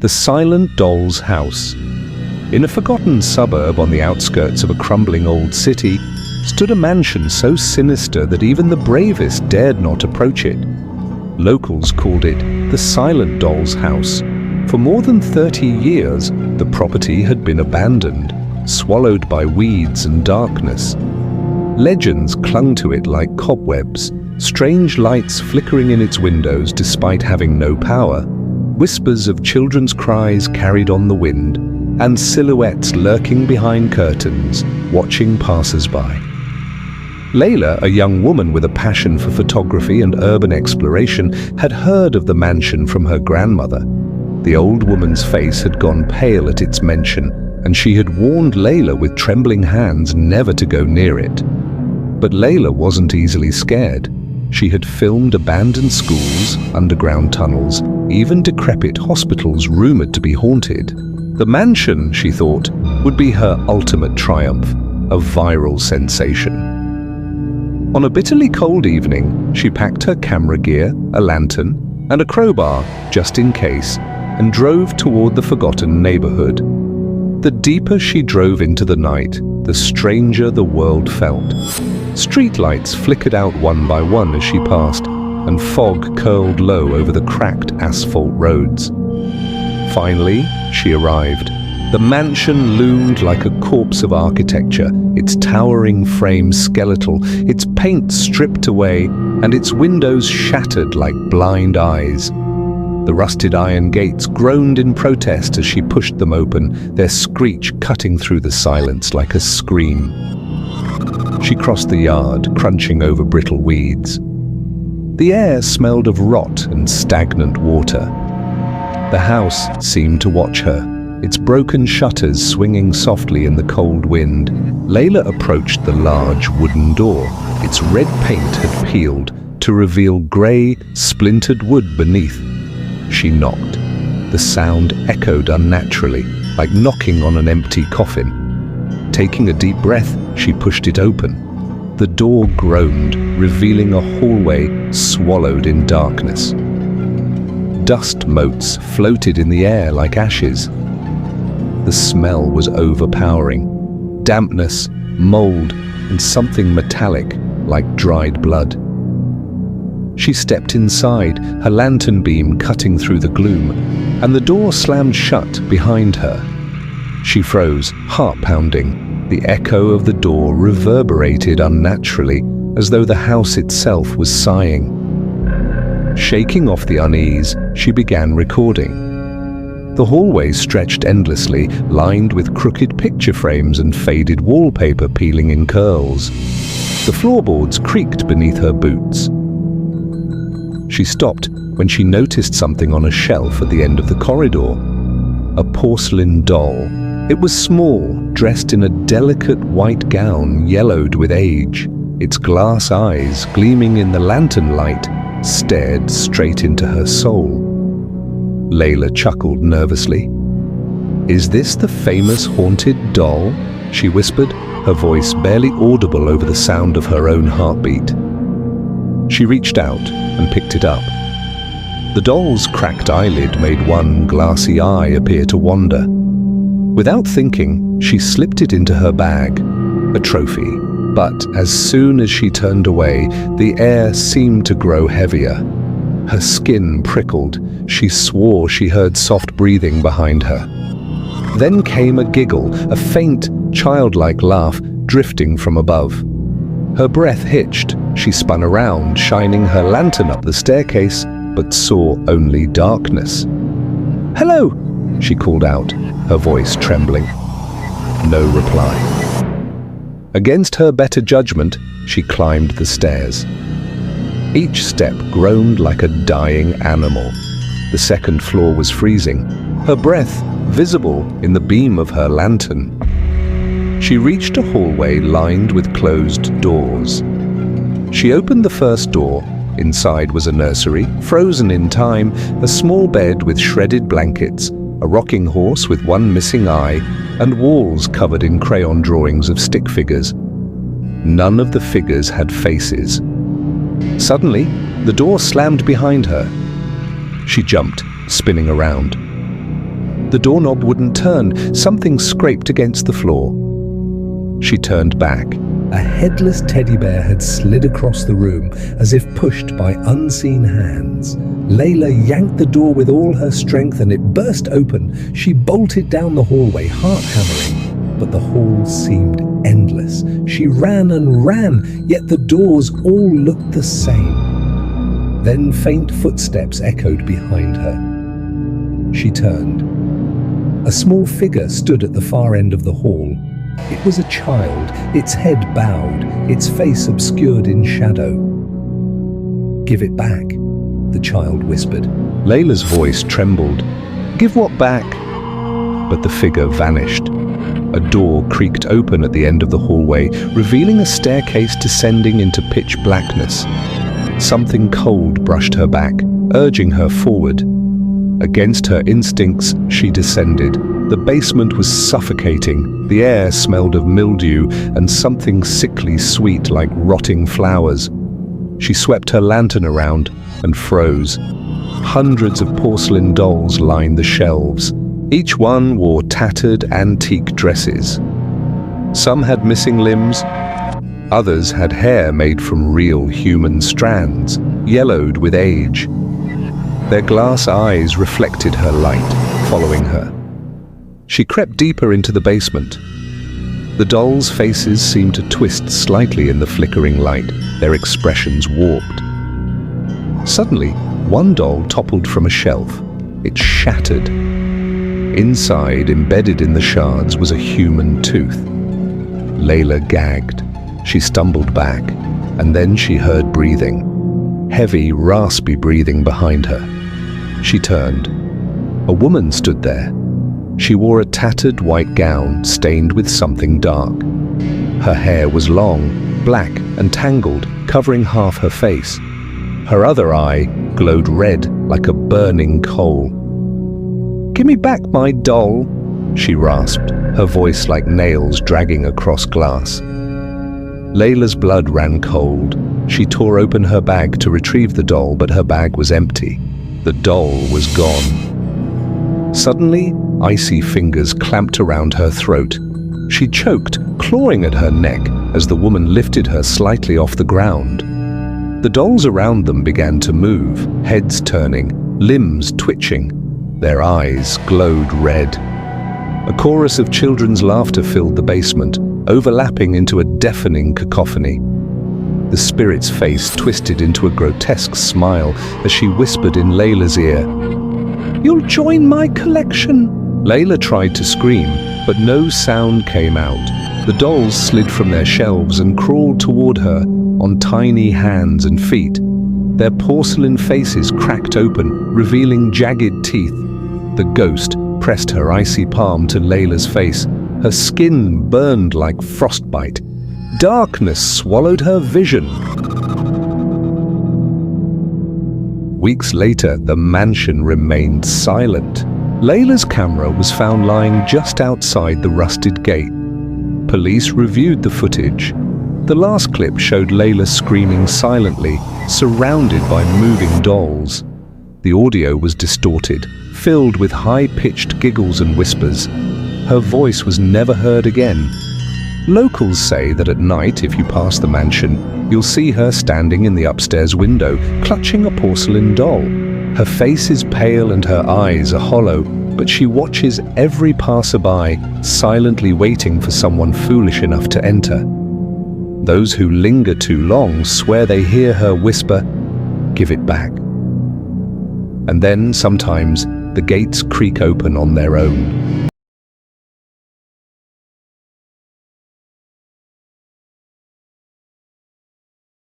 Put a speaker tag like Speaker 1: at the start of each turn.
Speaker 1: The Silent Doll's House. In a forgotten suburb on the outskirts of a crumbling old city stood a mansion so sinister that even the bravest dared not approach it. Locals called it the Silent Doll's House. For more than 30 years, the property had been abandoned, swallowed by weeds and darkness. Legends clung to it like cobwebs, strange lights flickering in its windows despite having no power, whispers of children's cries carried on the wind, and silhouettes lurking behind curtains, watching passers-by. Laila, a young woman with a passion for photography and urban exploration, had heard of the mansion from her grandmother. The old woman's face had gone pale at its mention, and she had warned Laila with trembling hands never to go near it. But Laila wasn't easily scared. She had filmed abandoned schools, underground tunnels, even decrepit hospitals rumored to be haunted. The mansion, she thought, would be her ultimate triumph, a viral sensation. On a bitterly cold evening, she packed her camera gear, a lantern, and a crowbar, just in case, and drove toward the forgotten neighborhood. The deeper she drove into the night, the stranger the world felt. Streetlights flickered out one by one as she passed, and fog curled low over the cracked asphalt roads. Finally, she arrived. The mansion loomed like a corpse of architecture, its towering frame skeletal, its paint stripped away, and its windows shattered like blind eyes. The rusted iron gates groaned in protest as she pushed them open, their screech cutting through the silence like a scream. She crossed the yard, crunching over brittle weeds. The air smelled of rot and stagnant water. The house seemed to watch her, its broken shutters swinging softly in the cold wind. Laila approached the large wooden door. Its red paint had peeled to reveal grey, splintered wood beneath. She knocked. The sound echoed unnaturally, like knocking on an empty coffin. Taking a deep breath, she pushed it open. The door groaned, revealing a hallway swallowed in darkness. Dust motes floated in the air like ashes. The smell was overpowering. Dampness, mold, and something metallic, like dried blood. She stepped inside, her lantern beam cutting through the gloom, and the door slammed shut behind her. She froze, heart pounding. The echo of the door reverberated unnaturally, as though the house itself was sighing. Shaking off the unease, she began recording. The hallway stretched endlessly, lined with crooked picture frames and faded wallpaper peeling in curls. The floorboards creaked beneath her boots. She stopped when she noticed something on a shelf at the end of the corridor. A porcelain doll. It was small, dressed in a delicate white gown yellowed with age. Its glass eyes, gleaming in the lantern light, stared straight into her soul. Laila chuckled nervously. "Is this the famous haunted doll?" she whispered, her voice barely audible over the sound of her own heartbeat. She reached out and picked it up. The doll's cracked eyelid made one glassy eye appear to wander. Without thinking, she slipped it into her bag, a trophy. But as soon as she turned away, the air seemed to grow heavier. Her skin prickled. She swore she heard soft breathing behind her. Then came a giggle, a faint, childlike laugh drifting from above. Her breath hitched. She spun around, shining her lantern up the staircase, but saw only darkness. "Hello!" she called out, her voice trembling. No reply. Against her better judgment, she climbed the stairs. Each step groaned like a dying animal. The second floor was freezing, her breath visible in the beam of her lantern. She reached a hallway lined with closed doors. She opened the first door. Inside was a nursery, frozen in time, a small bed with shredded blankets, a rocking horse with one missing eye, and walls covered in crayon drawings of stick figures. None of the figures had faces. Suddenly, the door slammed behind her. She jumped, spinning around. The doorknob wouldn't turn. Something scraped against the floor. She turned back. A headless teddy bear had slid across the room as if pushed by unseen hands. Laila yanked the door with all her strength and it burst open. She bolted down the hallway, heart hammering. But the hall seemed endless. She ran and ran, yet the doors all looked the same. Then faint footsteps echoed behind her. She turned. A small figure stood at the far end of the hall. It was a child, its head bowed, its face obscured in shadow. "Give it back," the child whispered. Layla's voice trembled. "Give what back?" But the figure vanished. A door creaked open at the end of the hallway, revealing a staircase descending into pitch blackness. Something cold brushed her back, urging her forward. Against her instincts, she descended. The basement was suffocating. The air smelled of mildew and something sickly sweet like rotting flowers. She swept her lantern around and froze. Hundreds of porcelain dolls lined the shelves. Each one wore tattered, antique dresses. Some had missing limbs. Others had hair made from real human strands, yellowed with age. Their glass eyes reflected her light, following her. She crept deeper into the basement. The dolls' faces seemed to twist slightly in the flickering light, their expressions warped. Suddenly, one doll toppled from a shelf. It shattered. Inside, embedded in the shards, was a human tooth. Laila gagged. She stumbled back, and then she heard breathing. Heavy, raspy breathing behind her. She turned. A woman stood there. She wore a tattered white gown stained with something dark. Her hair was long, black and tangled, covering half her face. Her other eye glowed red like a burning coal. "Give me back my doll," she rasped, her voice like nails dragging across glass. Layla's blood ran cold. She tore open her bag to retrieve the doll, but her bag was empty. The doll was gone. Suddenly, icy fingers clamped around her throat. She choked, clawing at her neck as the woman lifted her slightly off the ground. The dolls around them began to move, heads turning, limbs twitching. Their eyes glowed red. A chorus of children's laughter filled the basement, overlapping into a deafening cacophony. The spirit's face twisted into a grotesque smile as she whispered in Layla's ear, "You'll join my collection." Laila tried to scream, but no sound came out. The dolls slid from their shelves and crawled toward her on tiny hands and feet. Their porcelain faces cracked open, revealing jagged teeth. The ghost pressed her icy palm to Layla's face. Her skin burned like frostbite. Darkness swallowed her vision. Weeks later, the mansion remained silent. Layla's camera was found lying just outside the rusted gate. Police reviewed the footage. The last clip showed Laila screaming silently, surrounded by moving dolls. The audio was distorted, filled with high-pitched giggles and whispers. Her voice was never heard again. Locals say that at night, if you pass the mansion, you'll see her standing in the upstairs window, clutching a porcelain doll. Her face is pale and her eyes are hollow, but she watches every passerby, silently waiting for someone foolish enough to enter. Those who linger too long swear they hear her whisper, "Give it back." And then, sometimes, the gates creak open on their own.